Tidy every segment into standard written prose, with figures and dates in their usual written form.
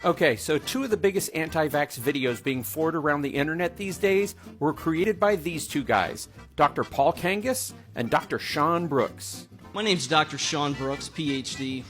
Okay, so two of the biggest anti-vax videos being forwarded around the internet these days were created by these two guys, Dr. Paul Kangas and Dr. Sean Brooks. My name's Dr. Sean Brooks, PhD,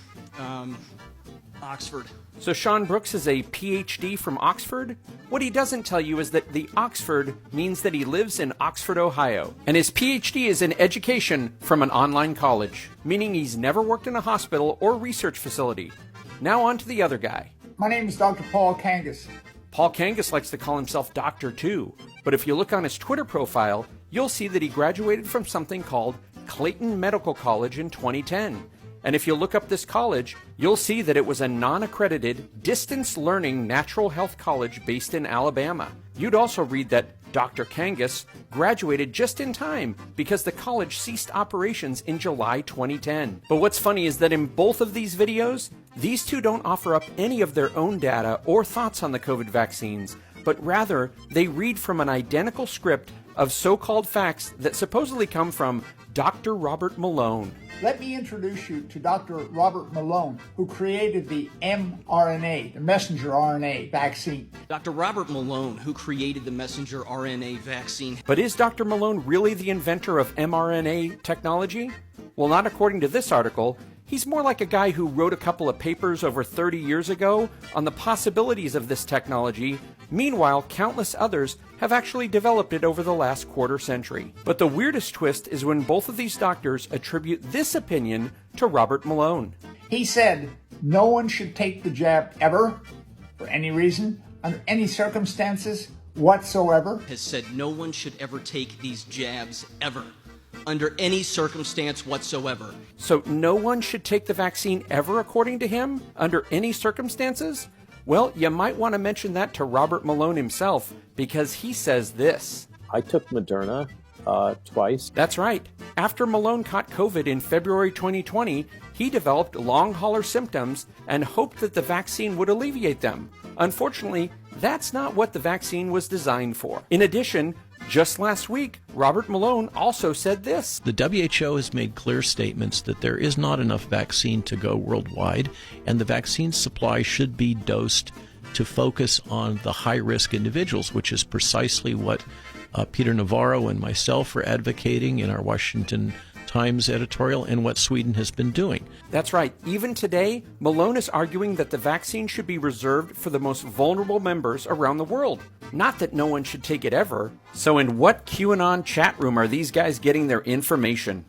Oxford. So Sean Brooks is a PhD from Oxford? What he doesn't tell you is that the Oxford means that he lives in Oxford, Ohio. And his PhD is in education from an online college, meaning he's never worked in a hospital or research facility. Now on to the other guy. My name is Dr. Paul Kangas. Paul Kangas likes to call himself doctor too, but if you look on his Twitter profile, you'll see that he graduated from something called Clayton Medical College in 2010. And if you look up this college, you'll see that it was a non-accredited, distance learning natural health college based in Alabama. You'd also read that Dr. Kangas graduated just in time because the college ceased operations in July 2010. But what's funny is that in both of these videos, these two don't offer up any of their own data or thoughts on the COVID vaccines, but rather they read from an identical script of so-called facts that supposedly come from Dr. Robert Malone. Let me introduce you to Dr. Robert Malone, who created the mRNA, the messenger RNA vaccine. Dr. Robert Malone, who created the messenger RNA vaccine. But is Dr. Malone really the inventor of mRNA technology? Well, not according to this article. He's more like a guy who wrote a couple of papers over 30 years ago on the possibilities of this technology. Meanwhile, countless others have actually developed it over the last quarter century. But the weirdest twist is when both of these doctors attribute this opinion to Robert Malone. He said, no one should take the jab ever, for any reason, under any circumstances whatsoever. Has said no one should ever take these jabs ever, under any circumstance whatsoever. So no one should take the vaccine ever, according to him, under any circumstances? Well, you might want to mention that to Robert Malone himself, because he says this. I took Moderna twice. That's right. After Malone caught COVID in February 2020, he developed long hauler symptoms and hoped that the vaccine would alleviate them. Unfortunately, that's not what the vaccine was designed for. In addition, just last week, Robert Malone also said this. The WHO has made clear statements that there is not enough vaccine to go worldwide, and the vaccine supply should be dosed to focus on the high-risk individuals, which is precisely what Peter Navarro and myself are advocating in our Washington Times editorial and what Sweden has been doing. That's right. Even today, Malone is arguing that the vaccine should be reserved for the most vulnerable members around the world. Not that no one should take it ever. So in what QAnon chat room are these guys getting their information?